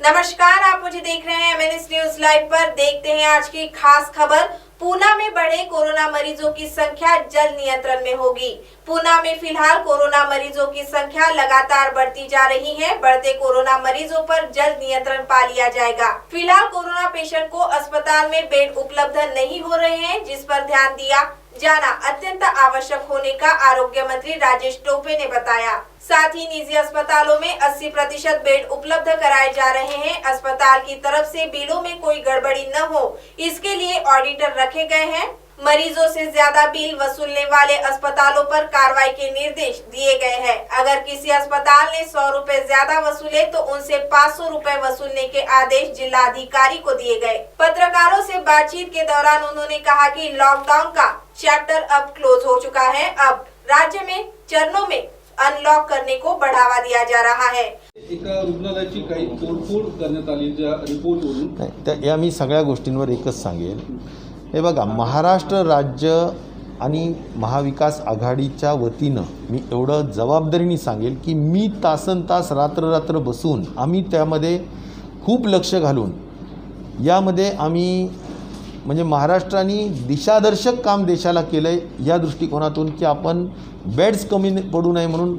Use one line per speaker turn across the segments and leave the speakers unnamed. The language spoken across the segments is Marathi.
नमस्कार, आप मुझे देख रहे हैं एमएनएस न्यूज लाइव पर। देखते हैं आज की खास खबर। पूना में बढ़े कोरोना मरीजों की संख्या जल्द नियंत्रण में होगी। पूना में फिलहाल कोरोना मरीजों की संख्या लगातार बढ़ती जा रही है। बढ़ते कोरोना मरीजों पर जल्द नियंत्रण पा लिया जाएगा। फिलहाल कोरोना पेशेंट को अस्पताल में बेड उपलब्ध नहीं हो रहे हैं, जिस पर ध्यान दिया जाना अत्यंत आवश्यक होने का आरोग्य मंत्री राजेश टोपे ने बताया। साथ ही निजी अस्पतालों में 80% बेड उपलब्ध कराए जा रहे हैं। अस्पताल की तरफ से बिलों में कोई गड़बड़ी न हो, इसके लिए ऑडिटर रखे गए हैं। मरीजों से ज्यादा बिल वसूलने वाले अस्पतालों पर कार्रवाई के निर्देश दिए गए हैं। अगर किसी अस्पताल ने 100 रुपए ज्यादा वसूले तो उनसे 500 रुपए वसूलने के आदेश जिलाधिकारी को दिए गए। पत्रकारों से बातचीत के दौरान उन्होंने कहा कि लॉकडाउन का चैप्टर अब क्लोज हो चुका है। अब राज्य में चरणों में अनलॉक करने को बढ़ावा दिया जा रहा है।
एका रुग्णालयाची काही तोडफोड करण्यात आली ज्या रिपोर्टवरून
या मी सगळ्या गोष्टींवर एकच सांगेल। हे बघा, महाराष्ट्र राज्य आणि महाविकास आघाडीच्या वतीनं मी एवढं जबाबदारीने सांगेल की मी तासनतास रात्र बसून आम्ही त्यामध्ये खूप लक्ष घालून यामध्ये आम्ही म्हणजे महाराष्ट्राने दिशादर्शक काम देशाला केलं आहे या दृष्टिकोनातून की आपण बेड्स कमी पडू नये म्हणून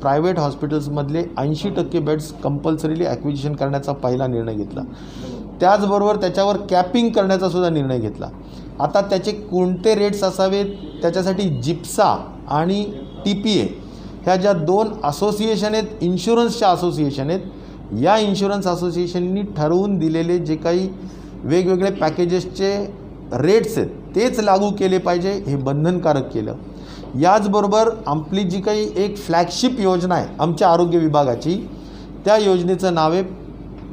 प्रायव्हेट हॉस्पिटल्समधले 80% बेड्स कंपल्सरीली ॲक्विजिशन करण्याचा पहिला निर्णय घेतला। त्याचबरोबर त्याच्यावर कॅपिंग करण्याचा सुद्धा निर्णय घेतला। आता त्याचे कोणते रेट्स असावेत त्याच्यासाठी जिप्सा आणि TPA ह्या ज्या दोन असोसिएशन आहेत, इन्शुरन्सच्या असोसिएशन आहेत, या इन्शुरन्स असोसिएशननी ठरवून दिलेले जे काही वेगवेगळे पॅकेजेसचे रेट्स आहेत तेच लागू केले पाहिजे, हे बंधनकारक केलं। याचबरोबर आपली जी काही एक फ्लॅगशिप योजना आहे आमच्या आरोग्य विभागाची, त्या योजनेचं नाव आहे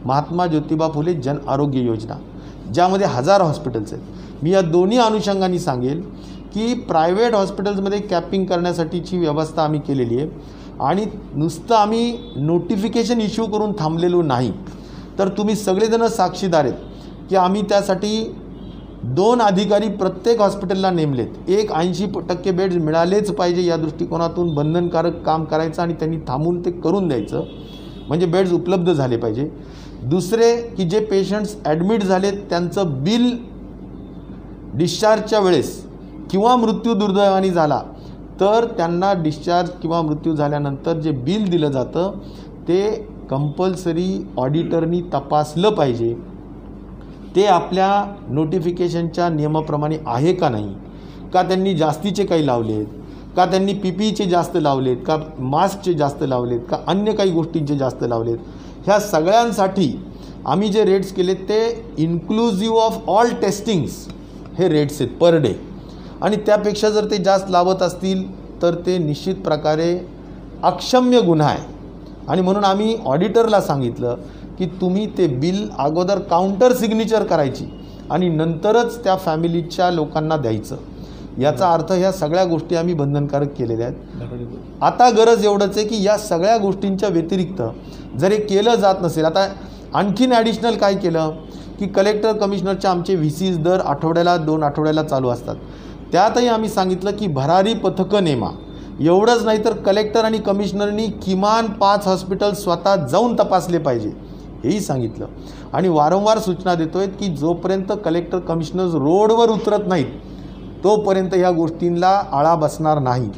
महात्मा ज्योतिबा फुले जन आरोग्य योजना, ज्यामध्ये 1000 हॉस्पिटल्स आहेत। मी या दोन्ही अनुषंगाने सांगेल की प्रायव्हेट हॉस्पिटल्समध्ये कॅपिंग करण्यासाठीची व्यवस्था आम्ही केलेली आहे आणि नुसतं आम्ही नोटिफिकेशन इश्यू करून थांबलेलो नाही, तर तुम्ही सगळेजण साक्षीदार आहेत की आम्ही त्यासाठी 2 अधिकारी प्रत्येक हॉस्पिटलला नेमलेत। एक 80% बेड्स मिळालेच पाहिजे या दृष्टिकोनातून बंधनकारक काम करायचं आणि त्यांनी थांबून ते करून द्यायचं, म्हणजे बेड्स उपलब्ध झाले पाहिजे। दुसरे की जे पेशंट्स ॲडमिट झालेत त्यांचं बिल डिस्चार्जच्या वेळेस किंवा मृत्यू दुर्दैवाने झाला तर त्यांना डिस्चार्ज किंवा मृत्यू झाल्यानंतर जे बिल दिलं जातं ते कंपल्सरी ऑडिटरनी तपासलं पाहिजे, ते आपल्या नोटिफिकेशनच्या नियमाप्रमाणे आहे का नाही, का त्यांनी जास्तीचे काही लावलेत, का त्यांनी PPEचे जास्त लावलेत, का मास्कचे जास्त लावलेत, का अन्य काही गोष्टींचे जास्त लावलेत। ह्या सगळ्यांसाठी आम्ही जे रेट्स केलेत ते इन्क्लुझिव्ह ऑफ ऑल टेस्टिंग्स हे रेट्स आहेत पर डे, आणि त्यापेक्षा जर ते जास्त लावत असतील तर ते निश्चित प्रकारे अक्षम्य गुन्हा आहे। आणि म्हणून आम्ही ऑडिटरला सांगितलं की तुम्ही ते बिल अगोदर काउंटर सिग्नेचर करायची आणि नंतरच त्या फॅमिलीच्या लोकांना द्यायचं। याचा अर्थ ह्या सगळ्या गोष्टी आम्ही बंधनकारक केलेल्या आहेत। आता गरज एवढंच आहे की या सगळ्या गोष्टींच्या व्यतिरिक्त जर हे केलं जात नसेल, आता आणखीन ॲडिशनल काय केलं की कलेक्टर कमिशनरच्या आमचे VCs दर आठवड्याला 2 आठवड्याला चालू असतात, त्यातही आम्ही सांगितलं की भरारी पथकं नेमा। एवढंच नाही तर कलेक्टर आणि कमिशनरनी किमान 5 हॉस्पिटल स्वतः जाऊन तपासले पाहिजे हेही सांगितलं। आणि वारंवार सूचना देतोय की जोपर्यंत कलेक्टर कमिशनर्स रोडवर उतरत नाहीत तोपर्यंत ह्या गोष्टींना आळा बसणार नाही।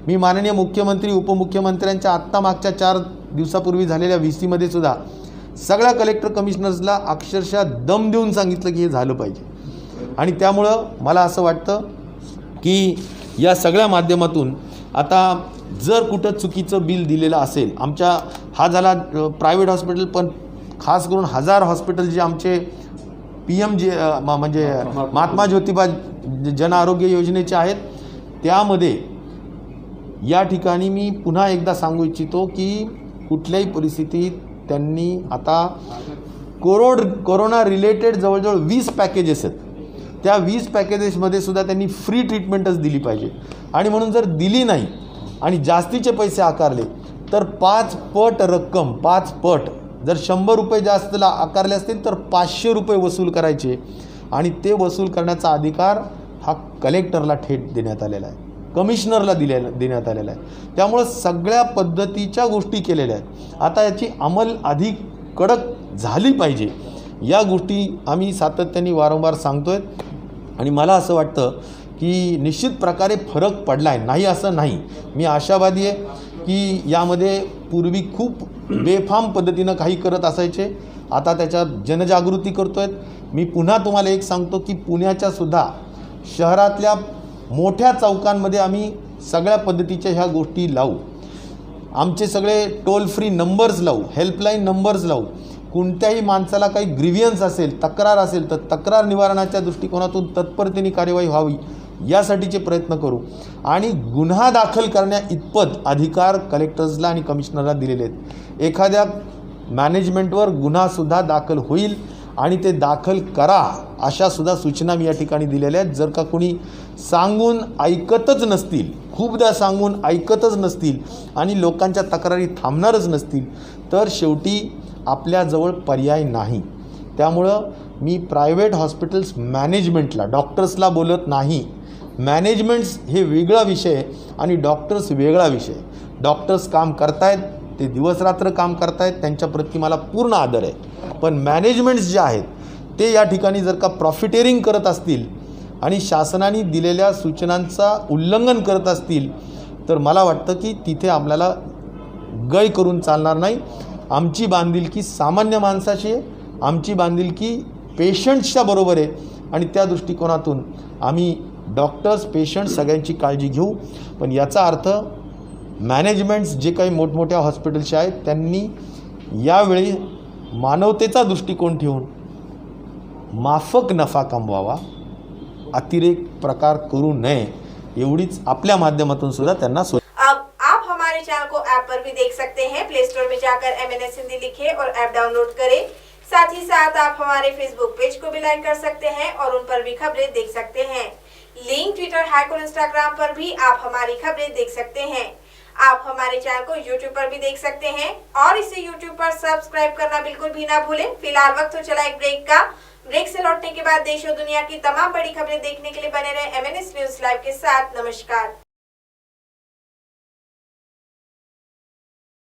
मी माननीय मुख्यमंत्री उपमुख्यमंत्र्यांच्या आत्ता मागच्या 4 दिवसापूर्वी झालेल्या VCमध्ये सुद्धा सगळ्या कलेक्टर कमिशनर्सला अक्षरशः दम देऊन सांगितलं की हे झालं पाहिजे। आणि त्यामुळं मला असं वाटतं की या सगळ्या माध्यमातून आता जर कुठं चुकीचं बिल दिलेलं असेल, आमच्या हा झाला प्रायव्हेट हॉस्पिटल, पण खास करून 1000 हॉस्पिटल जे आमचे PMJ म्हणजे महात्मा ज्योतिबा जन आरोग्य योजनेचे आहेत, त्यामध्ये या ठिकाणी मी पुन्हा एकदा सांगू इच्छितो की कुठल्याही परिस्थितीत त्यांनी आता कोरोना रिलेटेड जवळजवळ 20 पॅकेजेस आहेत, त्या 20 पॅकेजेसमध्ये सुद्धा त्यांनी फ्री ट्रीटमेंटच दिली पाहिजे। आणि म्हणून जर दिली नाही आणि जास्तीचे पैसे आकारले तर 5 पट रक्कम, 5 पट, जर 100 रुपये जास्त आकारले असतील तर 500 रुपये वसूल करायचे, आणि ते वसूल करण्याचा अधिकार हा कलेक्टरला थेट देण्यात आलेला आहे, कमिशनरला देण्यात आलेला आहे। त्यामुळे सगळ्या पद्धतीच्या गोष्टी केलेल्या आहेत। आता याची अंमल अधिक कडक झाली पाहिजे, या गोष्टी आम्ही सातत्याने वारंवार सांगतोय. आणि मला असं वाटतं की निश्चित प्रकारे फरक पडला आहे, नाही असं नाही. मी आशावादी आहे की यामध्ये पूर्वी खूप बेफाम पद्धतीनं काही करत असायचे, आता त्याच्यात जनजागृती करतो आहेत. मी पुन्हा तुम्हाला एक सांगतो की पुण्याच्या सुद्धा शहरातल्या मोठ्या चौकांमध्ये आम्ही सगळ्या पद्धतीच्या ह्या गोष्टी लावू. आमचे सगळे टोल फ्री नंबर्स लावू, हेल्पलाईन नंबर्स लावू. कोणत्याही माणसाला काही ग्रीव्हियन्स असेल, तक्रार असेल तर तक्रार निवारणाच्या दृष्टिकोनातून तत्परतेने कार्यवाही व्हावी यासाठीचे प्रयत्न करू. आणि गुन्हा दाखल करण्या इतपत अधिकार कलेक्टर्सला आणि कमिशनरला दिलेले आहेत. एखाद्या मॅनेजमेंटवर गुन्हासुद्धा दाखल होईल आणि ते दाखल करा अशासुद्धा सूचना मी या ठिकाणी दिलेल्या आहेत. जर का कोणी सांगून ऐकतच नसतील, खूपदा सांगून ऐकतच नसतील आणि लोकांच्या तक्रारी थांबणारच नसतील, तर शेवटी आपल्याजवळ पर्याय नाही. त्यामुळं मी प्रायव्हेट हॉस्पिटल्स मॅनेजमेंटला, डॉक्टर्सला बोलत नाही. मॅनेजमेंट्स हे वेगळा विषय आहे आणि डॉक्टर्स वेगळा विषय. डॉक्टर्स काम करतायत, ते दिवसरात्र काम करतायत, त्यांच्याप्रती मला पूर्ण आदर आहे. पण मॅनेजमेंट्स जे आहेत ते या ठिकाणी जर का प्रॉफिटेरिंग करत असतील आणि शासनाने दिलेल्या सूचनांचा उल्लंघन करत असतील तर मला वाटतं की तिथे आपल्याला गय करून चालणार नाही. आमची बांधिलकी सामान्य माणसाची आहे, आमची बांधिलकी पेशंट्सच्या बरोबर आहे आणि त्या दृष्टिकोनातून आम्ही डॉक्टर्स, पेशंट्स सगळ्यांची काळजी घेऊ. पण याचा अर्थ मॅनेजमेंट्स जे काही मोठमोठ्या हॉस्पिटल्सचे आहेत त्यांनी यावेळी मानवतेचा दृष्टिकोन ठेवून माफक नफा कमवावा, अतिरेक प्रकार करू नये, एवढीच आपल्या माध्यमातून सुद्धा त्यांना
अब आप हमारे चैनल को ऐप पर भी देख सकते हैं। प्ले स्टोर में जाकर MNS हिंदी लिखें और ऐप डाउनलोड करें। साथ ही साथ आप हमारे फेसबुक पेज को भी लाइक कर सकते हैं और उन पर भी खबरें देख सकते हैं। लिंक ट्विटर, हैक और इंस्टाग्राम पर भी आप हमारी खबरें देख सकते हैं। आप हमारे चैनल को YouTube पर भी देख सकते हैं और इसे YouTube पर सब्सक्राइब करना बिल्कुल भी ना भूलें। फिलहाल वक्त हो चला एक ब्रेक का। ब्रेक से लौटने के बाद देश और दुनिया की तमाम बड़ी खबरें देखने के लिए बने रहे MNS न्यूज लाइव के साथ। नमस्कार।